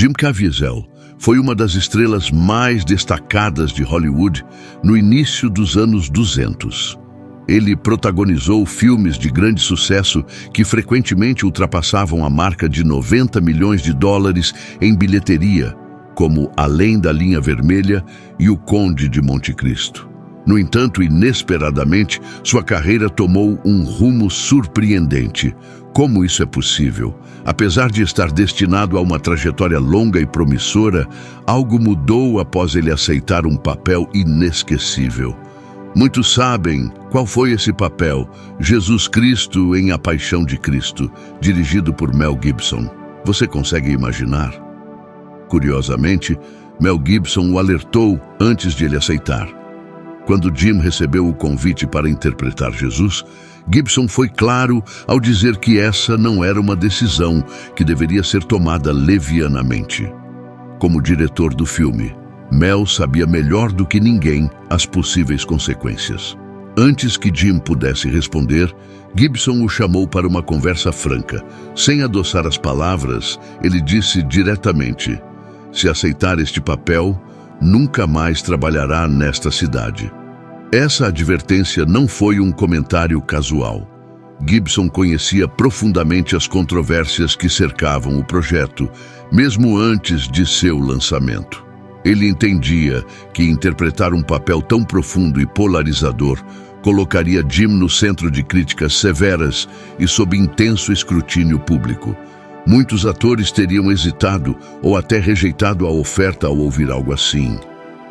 Jim Caviezel foi uma das estrelas mais destacadas de Hollywood no início dos anos 200. Ele protagonizou filmes de grande sucesso que frequentemente ultrapassavam a marca de 90 milhões de dólares em bilheteria, como Além da Linha Vermelha e O Conde de Monte Cristo. No entanto, inesperadamente, sua carreira tomou um rumo surpreendente. Como isso é possível? Apesar de estar destinado a uma trajetória longa e promissora, algo mudou após ele aceitar um papel inesquecível. Muitos sabem qual foi esse papel: Jesus Cristo em A Paixão de Cristo, dirigido por Mel Gibson. Você consegue imaginar? Curiosamente, Mel Gibson o alertou antes de ele aceitar. Quando Jim recebeu o convite para interpretar Jesus, Gibson foi claro ao dizer que essa não era uma decisão que deveria ser tomada levianamente. Como diretor do filme, Mel sabia melhor do que ninguém as possíveis consequências. Antes que Jim pudesse responder, Gibson o chamou para uma conversa franca. Sem adoçar as palavras, ele disse diretamente: "Se aceitar este papel, nunca mais trabalhará nesta cidade." Essa advertência não foi um comentário casual. Gibson conhecia profundamente as controvérsias que cercavam o projeto, mesmo antes de seu lançamento. Ele entendia que interpretar um papel tão profundo e polarizador colocaria Jim no centro de críticas severas e sob intenso escrutínio público. Muitos atores teriam hesitado ou até rejeitado a oferta ao ouvir algo assim.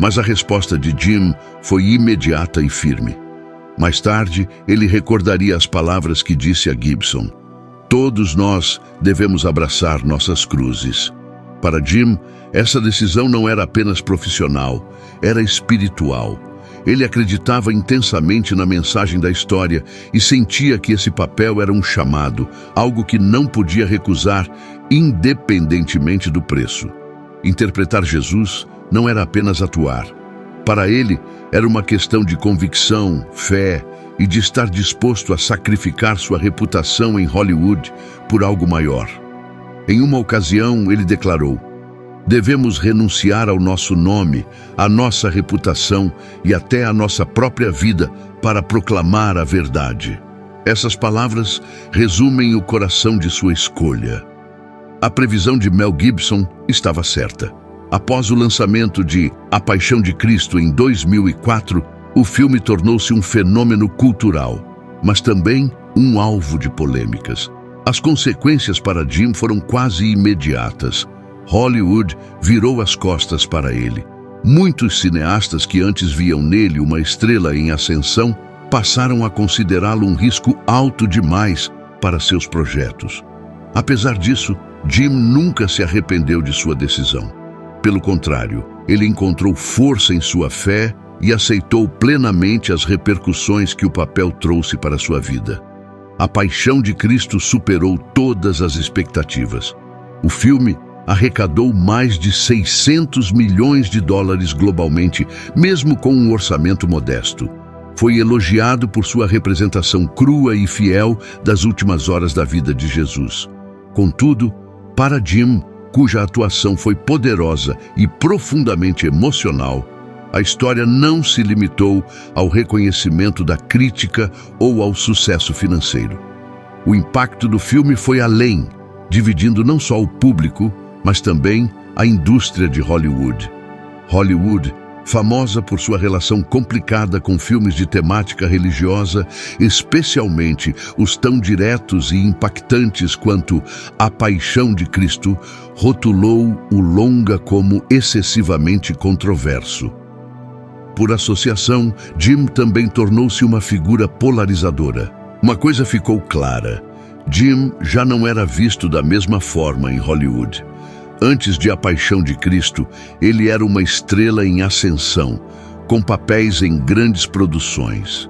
Mas a resposta de Jim foi imediata e firme. Mais tarde, ele recordaria as palavras que disse a Gibson: "Todos nós devemos abraçar nossas cruzes." Para Jim, essa decisão não era apenas profissional, era espiritual. Ele acreditava intensamente na mensagem da história e sentia que esse papel era um chamado, algo que não podia recusar, independentemente do preço. Interpretar Jesus não era apenas atuar. Para ele, era uma questão de convicção, fé e de estar disposto a sacrificar sua reputação em Hollywood por algo maior. Em uma ocasião, ele declarou: "Devemos renunciar ao nosso nome, à nossa reputação e até à nossa própria vida para proclamar a verdade." Essas palavras resumem o coração de sua escolha. A previsão de Mel Gibson estava certa. Após o lançamento de A Paixão de Cristo em 2004, o filme tornou-se um fenômeno cultural, mas também um alvo de polêmicas. As consequências para Jim foram quase imediatas. Hollywood virou as costas para ele. Muitos cineastas que antes viam nele uma estrela em ascensão passaram a considerá-lo um risco alto demais para seus projetos. Apesar disso, Jim nunca se arrependeu de sua decisão. Pelo contrário, ele encontrou força em sua fé e aceitou plenamente as repercussões que o papel trouxe para sua vida. A Paixão de Cristo superou todas as expectativas. O filme arrecadou mais de 600 milhões de dólares globalmente, mesmo com um orçamento modesto. Foi elogiado por sua representação crua e fiel das últimas horas da vida de Jesus. Contudo, para Jim, cuja atuação foi poderosa e profundamente emocional, a história não se limitou ao reconhecimento da crítica ou ao sucesso financeiro. O impacto do filme foi além, dividindo não só o público, mas também a indústria de Hollywood. Hollywood, famosa por sua relação complicada com filmes de temática religiosa, especialmente os tão diretos e impactantes quanto A Paixão de Cristo, rotulou o longa como excessivamente controverso. Por associação, Jim também tornou-se uma figura polarizadora. Uma coisa ficou clara: Jim já não era visto da mesma forma em Hollywood. Antes de A Paixão de Cristo, ele era uma estrela em ascensão, com papéis em grandes produções.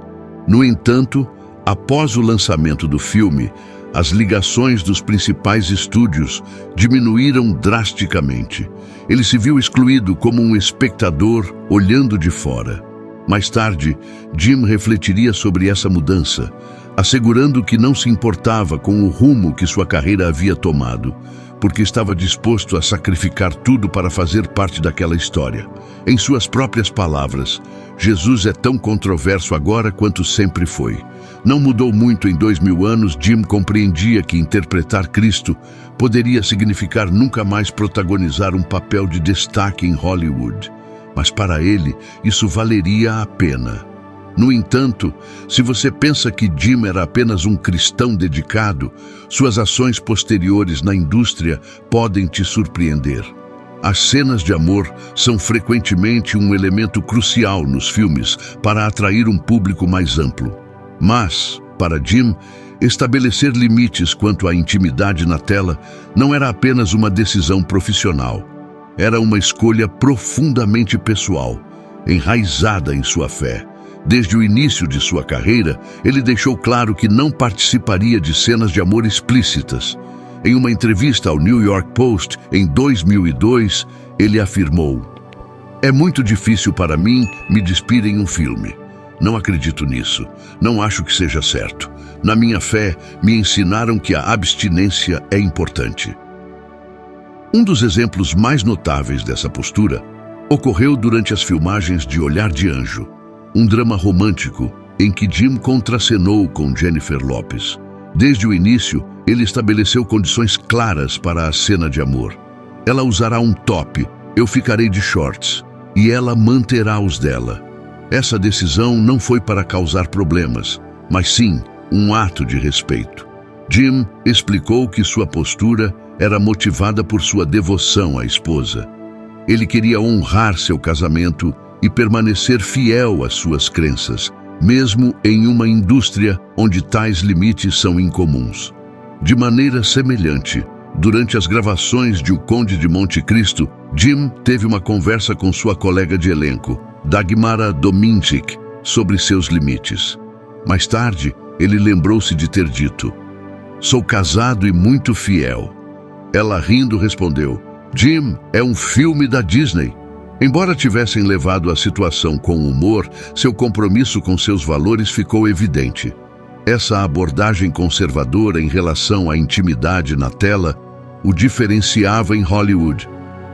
No entanto, após o lançamento do filme, as ligações dos principais estúdios diminuíram drasticamente. Ele se viu excluído como um espectador olhando de fora. Mais tarde, Jim refletiria sobre essa mudança, assegurando que não se importava com o rumo que sua carreira havia tomado. porque estava disposto a sacrificar tudo para fazer parte daquela história. Em suas próprias palavras, Jesus é tão controverso agora quanto sempre foi. Não mudou muito em 2000 anos. Jim compreendia que interpretar Cristo poderia significar nunca mais protagonizar um papel de destaque em Hollywood. Mas para ele, isso valeria a pena. No entanto, se você pensa que Jim era apenas um cristão dedicado, suas ações posteriores na indústria podem te surpreender. As cenas de amor são frequentemente um elemento crucial nos filmes para atrair um público mais amplo. Mas, para Jim, estabelecer limites quanto à intimidade na tela não era apenas uma decisão profissional. Era uma escolha profundamente pessoal, enraizada em sua fé. Desde o início de sua carreira, ele deixou claro que não participaria de cenas de amor explícitas. Em uma entrevista ao New York Post, em 2002, ele afirmou: "É muito difícil para mim me despir em um filme. Não acredito nisso. Não acho que seja certo. Na minha fé, me ensinaram que a abstinência é importante." Um dos exemplos mais notáveis dessa postura ocorreu durante as filmagens de Olhar de Anjo, um drama romântico em que Jim contracenou com Jennifer Lopez. Desde o início, ele estabeleceu condições claras para a cena de amor. Ela usará um top, eu ficarei de shorts, e ela manterá os dela. Essa decisão não foi para causar problemas, mas sim um ato de respeito. Jim explicou que sua postura era motivada por sua devoção à esposa. Ele queria honrar seu casamento e permanecer fiel às suas crenças, mesmo em uma indústria onde tais limites são incomuns. De maneira semelhante, durante as gravações de O Conde de Monte Cristo, Jim teve uma conversa com sua colega de elenco, Dagmara Dominczyk, sobre seus limites. Mais tarde, ele lembrou-se de ter dito: "Sou casado e muito fiel." Ela, rindo, respondeu: "Jim, é um filme da Disney." Embora tivessem levado a situação com humor, seu compromisso com seus valores ficou evidente. Essa abordagem conservadora em relação à intimidade na tela o diferenciava em Hollywood,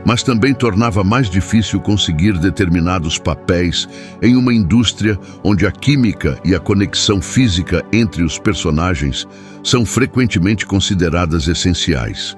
mas também tornava mais difícil conseguir determinados papéis em uma indústria onde a química e a conexão física entre os personagens são frequentemente consideradas essenciais.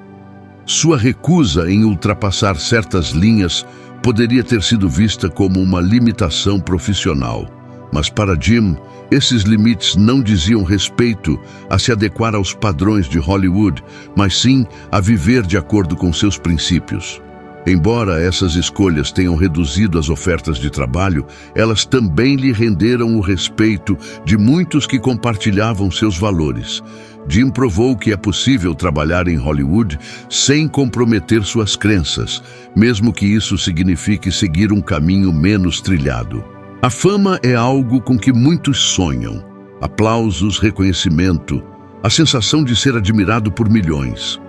Sua recusa em ultrapassar certas linhas poderia ter sido vista como uma limitação profissional, mas para Jim, esses limites não diziam respeito a se adequar aos padrões de Hollywood, mas sim a viver de acordo com seus princípios. Embora essas escolhas tenham reduzido as ofertas de trabalho, elas também lhe renderam o respeito de muitos que compartilhavam seus valores. Jim provou que é possível trabalhar em Hollywood sem comprometer suas crenças, mesmo que isso signifique seguir um caminho menos trilhado. A fama é algo com que muitos sonham. Aplausos, reconhecimento, a sensação de ser admirado por milhões.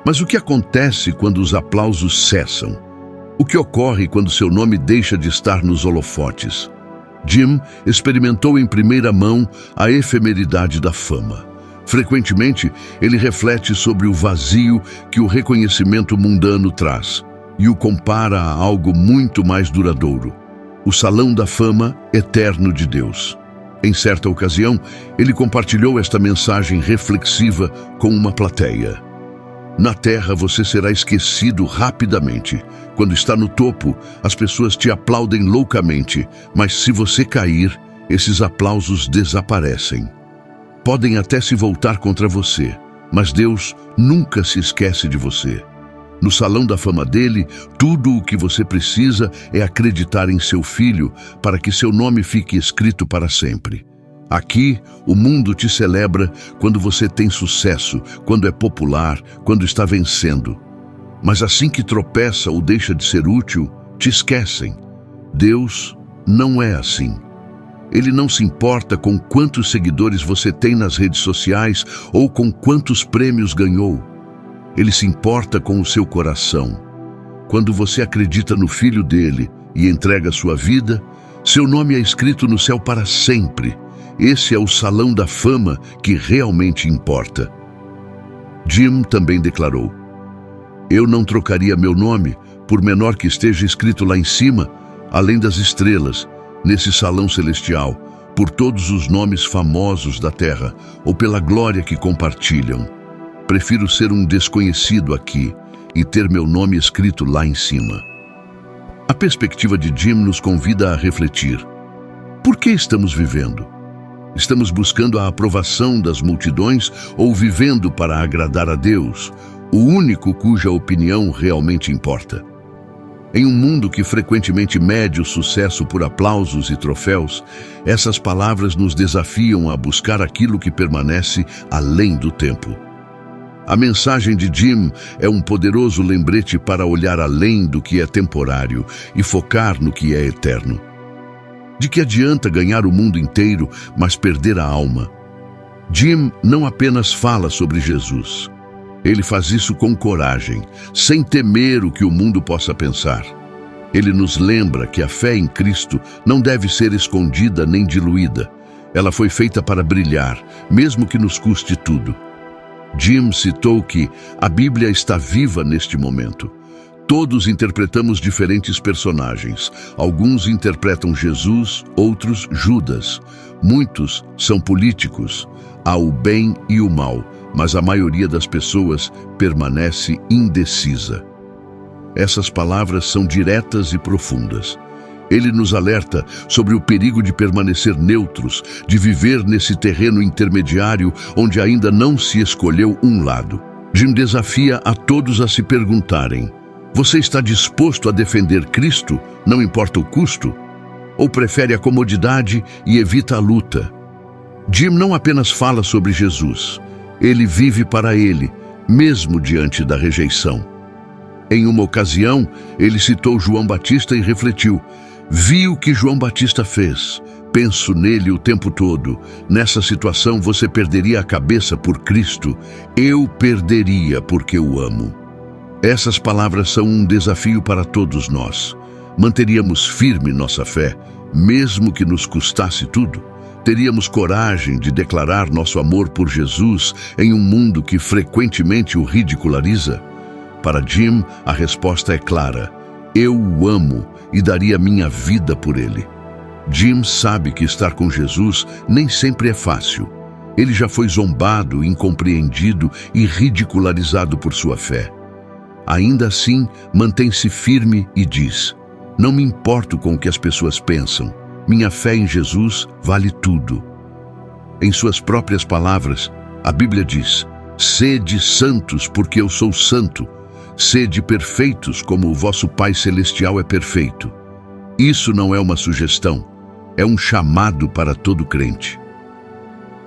Mas o que acontece quando os aplausos cessam? O que ocorre quando seu nome deixa de estar nos holofotes? Jim experimentou em primeira mão a efemeridade da fama. Frequentemente, ele reflete sobre o vazio que o reconhecimento mundano traz e o compara a algo muito mais duradouro: o salão da fama eterno de Deus. Em certa ocasião, ele compartilhou esta mensagem reflexiva com uma plateia: "Na terra você será esquecido rapidamente. Quando está no topo, as pessoas te aplaudem loucamente, mas se você cair, esses aplausos desaparecem. Podem até se voltar contra você, mas Deus nunca se esquece de você. No salão da fama dele, tudo o que você precisa é acreditar em seu filho para que seu nome fique escrito para sempre. Aqui, o mundo te celebra quando você tem sucesso, quando é popular, quando está vencendo. Mas assim que tropeça ou deixa de ser útil, te esquecem. Deus não é assim. Ele não se importa com quantos seguidores você tem nas redes sociais ou com quantos prêmios ganhou. Ele se importa com o seu coração. Quando você acredita no Filho dele e entrega sua vida, seu nome é escrito no céu para sempre. Esse é o salão da fama que realmente importa." Jim também declarou: Eu não trocaria meu nome, por menor que esteja escrito lá em cima, além das estrelas, nesse salão celestial, por todos os nomes famosos da terra, ou pela glória que compartilham. Prefiro ser um desconhecido aqui e ter meu nome escrito lá em cima. A perspectiva de Jim nos convida a refletir. Por que estamos vivendo? Estamos buscando a aprovação das multidões ou vivendo para agradar a Deus, o único cuja opinião realmente importa? Em um mundo que frequentemente mede o sucesso por aplausos e troféus, essas palavras nos desafiam a buscar aquilo que permanece além do tempo. A mensagem de Jim é um poderoso lembrete para olhar além do que é temporário e focar no que é eterno. De que adianta ganhar o mundo inteiro, mas perder a alma? Jim não apenas fala sobre Jesus. Ele faz isso com coragem, sem temer o que o mundo possa pensar. Ele nos lembra que a fé em Cristo não deve ser escondida nem diluída. Ela foi feita para brilhar, mesmo que nos custe tudo. Jim citou que a Bíblia está viva neste momento. Todos interpretamos diferentes personagens. Alguns interpretam Jesus, outros Judas. Muitos são políticos. Há o bem e o mal, mas a maioria das pessoas permanece indecisa. Essas palavras são diretas e profundas. Ele nos alerta sobre o perigo de permanecer neutros, de viver nesse terreno intermediário onde ainda não se escolheu um lado. Jim desafia a todos a se perguntarem: você está disposto a defender Cristo, não importa o custo? Ou prefere a comodidade e evita a luta? Jim não apenas fala sobre Jesus, ele vive para ele, mesmo diante da rejeição. Em uma ocasião, ele citou João Batista e refletiu: vi o que João Batista fez, penso nele o tempo todo. Nessa situação você perderia a cabeça por Cristo, eu perderia porque o amo. Essas palavras são um desafio para todos nós. Manteríamos firme nossa fé, mesmo que nos custasse tudo? Teríamos coragem de declarar nosso amor por Jesus em um mundo que frequentemente o ridiculariza? Para Jim, a resposta é clara: eu o amo e daria minha vida por ele. Jim sabe que estar com Jesus nem sempre é fácil. Ele já foi zombado, incompreendido e ridicularizado por sua fé. Ainda assim, mantém-se firme e diz: não me importo com o que as pessoas pensam. Minha fé em Jesus vale tudo. Em suas próprias palavras, a Bíblia diz: sede santos, porque eu sou santo. Sede perfeitos, como o vosso Pai Celestial é perfeito. Isso não é uma sugestão, é um chamado para todo crente.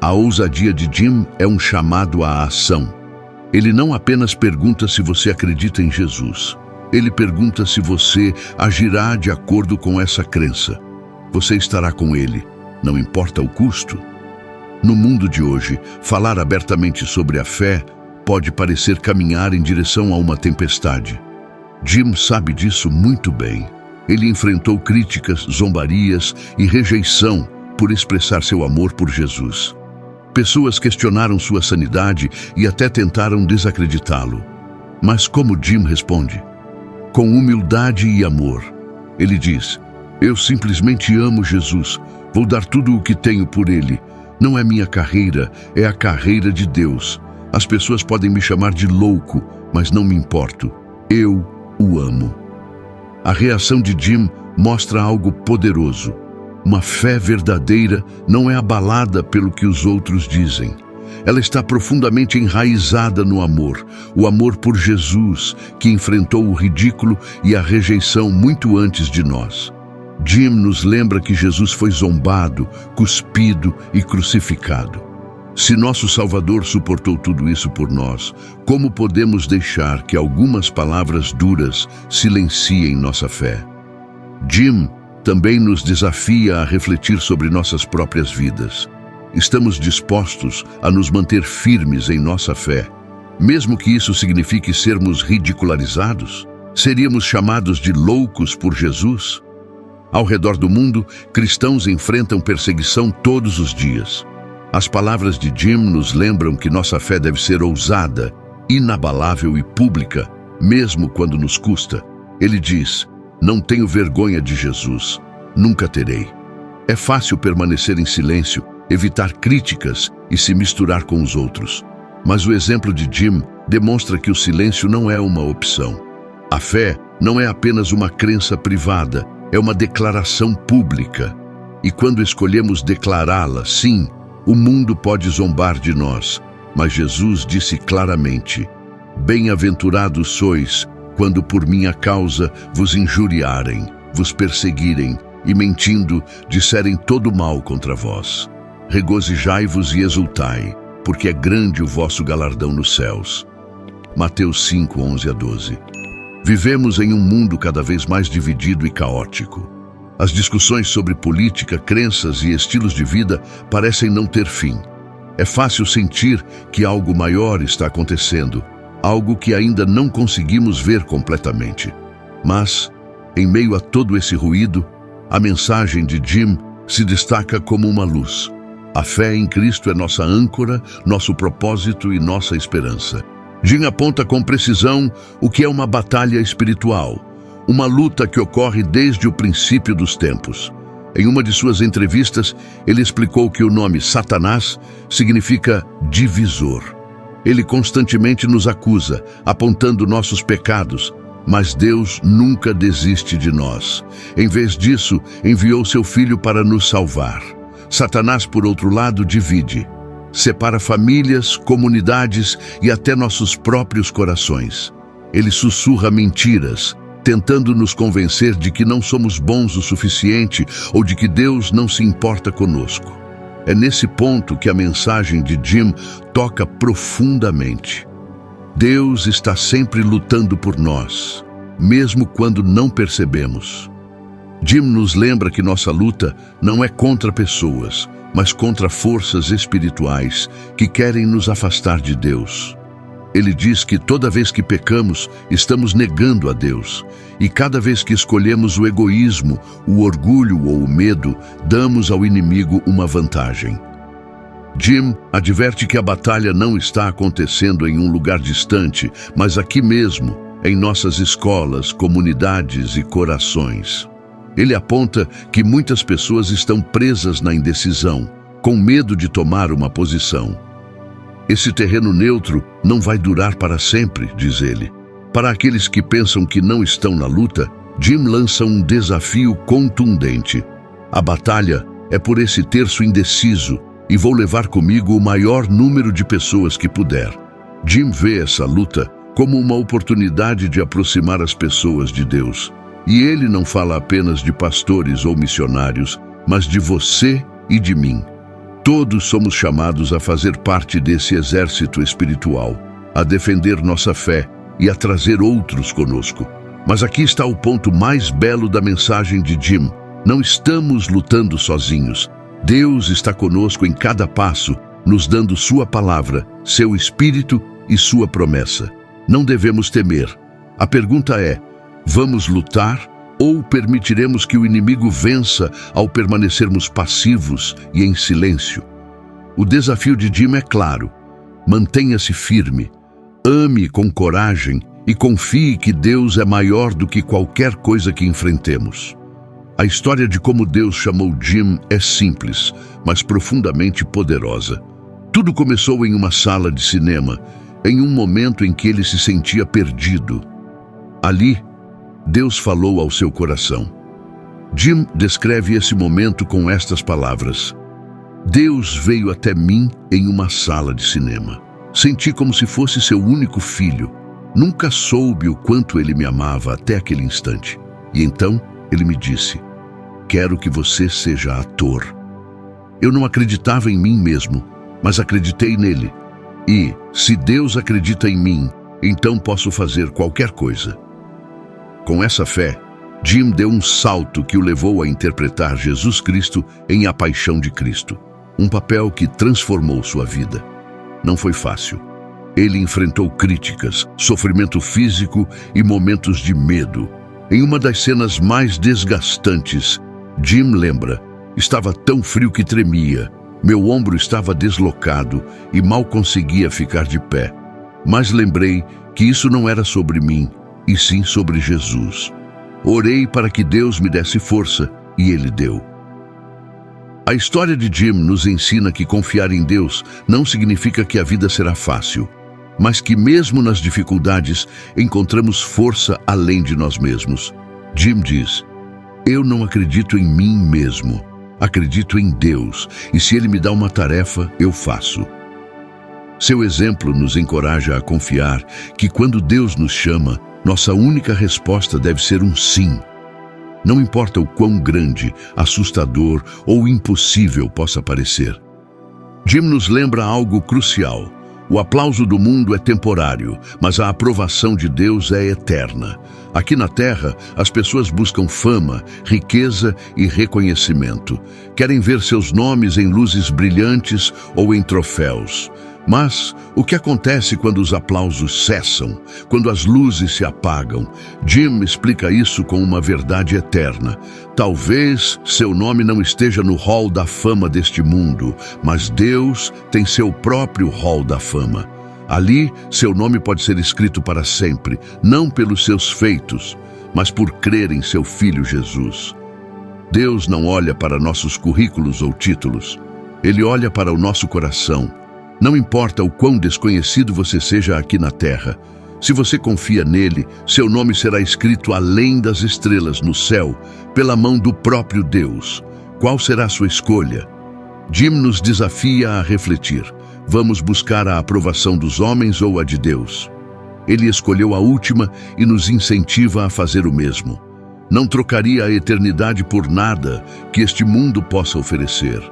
A ousadia de Jim é um chamado à ação. Ele não apenas pergunta se você acredita em Jesus. Ele pergunta se você agirá de acordo com essa crença. Você estará com ele, não importa o custo. No mundo de hoje, falar abertamente sobre a fé pode parecer caminhar em direção a uma tempestade. Jim sabe disso muito bem. Ele enfrentou críticas, zombarias e rejeição por expressar seu amor por Jesus. Pessoas questionaram sua sanidade e até tentaram desacreditá-lo. Mas como Jim responde? Com humildade e amor. Ele diz: eu simplesmente amo Jesus, vou dar tudo o que tenho por ele. Não é minha carreira, é a carreira de Deus. As pessoas podem me chamar de louco, mas não me importo. Eu o amo. A reação de Jim mostra algo poderoso. Uma fé verdadeira não é abalada pelo que os outros dizem. Ela está profundamente enraizada no amor, o amor por Jesus, que enfrentou o ridículo e a rejeição muito antes de nós. Jim nos lembra que Jesus foi zombado, cuspido e crucificado. Se nosso Salvador suportou tudo isso por nós, como podemos deixar que algumas palavras duras silenciem nossa fé? Jim também nos desafia a refletir sobre nossas próprias vidas. Estamos dispostos a nos manter firmes em nossa fé, mesmo que isso signifique sermos ridicularizados? Seríamos chamados de loucos por Jesus? Ao redor do mundo, cristãos enfrentam perseguição todos os dias. As palavras de Jim nos lembram que nossa fé deve ser ousada, inabalável e pública, mesmo quando nos custa. Ele diz: não tenho vergonha de Jesus, nunca terei. É fácil permanecer em silêncio, evitar críticas e se misturar com os outros. Mas o exemplo de Jim demonstra que o silêncio não é uma opção. A fé não é apenas uma crença privada, é uma declaração pública. E quando escolhemos declará-la, sim, o mundo pode zombar de nós, mas Jesus disse claramente: bem-aventurados sois quando por minha causa vos injuriarem, vos perseguirem e, mentindo, disserem todo mal contra vós. Regozijai-vos e exultai, porque é grande o vosso galardão nos céus. Mateus 5, 11-12. Vivemos em um mundo cada vez mais dividido e caótico. As discussões sobre política, crenças e estilos de vida parecem não ter fim. É fácil sentir que algo maior está acontecendo, algo que ainda não conseguimos ver completamente. Mas, em meio a todo esse ruído, a mensagem de Jim se destaca como uma luz. A fé em Cristo é nossa âncora, nosso propósito e nossa esperança. Jim aponta com precisão o que é uma batalha espiritual, uma luta que ocorre desde o princípio dos tempos. Em uma de suas entrevistas, ele explicou que o nome Satanás significa divisor. Ele constantemente nos acusa, apontando nossos pecados, mas Deus nunca desiste de nós. Em vez disso, enviou seu Filho para nos salvar. Satanás, por outro lado, divide. Separa famílias, comunidades e até nossos próprios corações. Ele sussurra mentiras, tentando nos convencer de que não somos bons o suficiente ou de que Deus não se importa conosco. É nesse ponto que a mensagem de Jim toca profundamente. Deus está sempre lutando por nós, mesmo quando não percebemos. Jim nos lembra que nossa luta não é contra pessoas, mas contra forças espirituais que querem nos afastar de Deus. Ele diz que toda vez que pecamos, estamos negando a Deus, e cada vez que escolhemos o egoísmo, o orgulho ou o medo, damos ao inimigo uma vantagem. Jim adverte que a batalha não está acontecendo em um lugar distante, mas aqui mesmo, em nossas escolas, comunidades e corações. Ele aponta que muitas pessoas estão presas na indecisão, com medo de tomar uma posição. Esse terreno neutro não vai durar para sempre, diz ele. Para aqueles que pensam que não estão na luta, Jim lança um desafio contundente. A batalha é por esse terço indeciso e vou levar comigo o maior número de pessoas que puder. Jim vê essa luta como uma oportunidade de aproximar as pessoas de Deus. E ele não fala apenas de pastores ou missionários, mas de você e de mim. Todos somos chamados a fazer parte desse exército espiritual, a defender nossa fé e a trazer outros conosco. Mas aqui está o ponto mais belo da mensagem de Jim. Não estamos lutando sozinhos. Deus está conosco em cada passo, nos dando sua palavra, seu espírito e sua promessa. Não devemos temer. A pergunta é: vamos lutar ou permitiremos que o inimigo vença ao permanecermos passivos e em silêncio? O desafio de Jim é claro. Mantenha-se firme, ame com coragem e confie que Deus é maior do que qualquer coisa que enfrentemos. A história de como Deus chamou Jim é simples, mas profundamente poderosa. Tudo começou em uma sala de cinema, em um momento em que ele se sentia perdido. Ali, Deus falou ao seu coração. Jim descreve esse momento com estas palavras: Deus veio até mim em uma sala de cinema. Senti como se fosse seu único filho. Nunca soube o quanto ele me amava até aquele instante. E então ele me disse: quero que você seja ator. Eu não acreditava em mim mesmo, mas acreditei nele. E, se Deus acredita em mim, então posso fazer qualquer coisa. Com essa fé, Jim deu um salto que o levou a interpretar Jesus Cristo em A Paixão de Cristo, um papel que transformou sua vida. Não foi fácil. Ele enfrentou críticas, sofrimento físico e momentos de medo. Em uma das cenas mais desgastantes, Jim lembra: estava tão frio que tremia, meu ombro estava deslocado e mal conseguia ficar de pé. Mas lembrei que isso não era sobre mim, e sim sobre Jesus. Orei para que Deus me desse força, e Ele deu. A história de Jim nos ensina que confiar em Deus não significa que a vida será fácil, mas que mesmo nas dificuldades encontramos força além de nós mesmos. Jim diz: "Eu não acredito em mim mesmo, acredito em Deus, e se Ele me dá uma tarefa, eu faço." Seu exemplo nos encoraja a confiar que quando Deus nos chama, nossa única resposta deve ser um sim. Não importa o quão grande, assustador ou impossível possa parecer. Jim nos lembra algo crucial. O aplauso do mundo é temporário, mas a aprovação de Deus é eterna. Aqui na Terra, as pessoas buscam fama, riqueza e reconhecimento. Querem ver seus nomes em luzes brilhantes ou em troféus. Mas o que acontece quando os aplausos cessam, quando as luzes se apagam? Jim explica isso com uma verdade eterna. Talvez seu nome não esteja no hall da fama deste mundo, mas Deus tem seu próprio hall da fama. Ali, seu nome pode ser escrito para sempre, não pelos seus feitos, mas por crer em seu Filho Jesus. Deus não olha para nossos currículos ou títulos. Ele olha para o nosso coração. Não importa o quão desconhecido você seja aqui na Terra, se você confia nele, seu nome será escrito além das estrelas no céu, pela mão do próprio Deus. Qual será sua escolha? Jim nos desafia a refletir. Vamos buscar a aprovação dos homens ou a de Deus? Ele escolheu a última e nos incentiva a fazer o mesmo. Não trocaria a eternidade por nada que este mundo possa oferecer.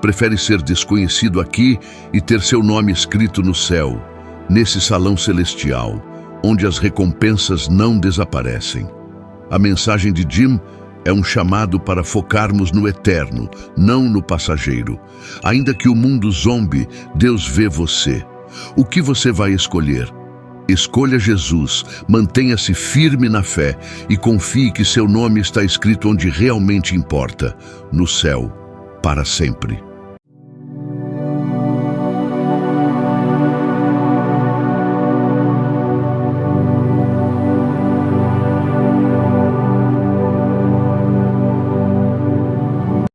Prefere ser desconhecido aqui e ter seu nome escrito no céu, nesse salão celestial, onde as recompensas não desaparecem. A mensagem de Jim é um chamado para focarmos no eterno, não no passageiro. Ainda que o mundo zombe, Deus vê você. O que você vai escolher? Escolha Jesus, mantenha-se firme na fé e confie que seu nome está escrito onde realmente importa, no céu, para sempre.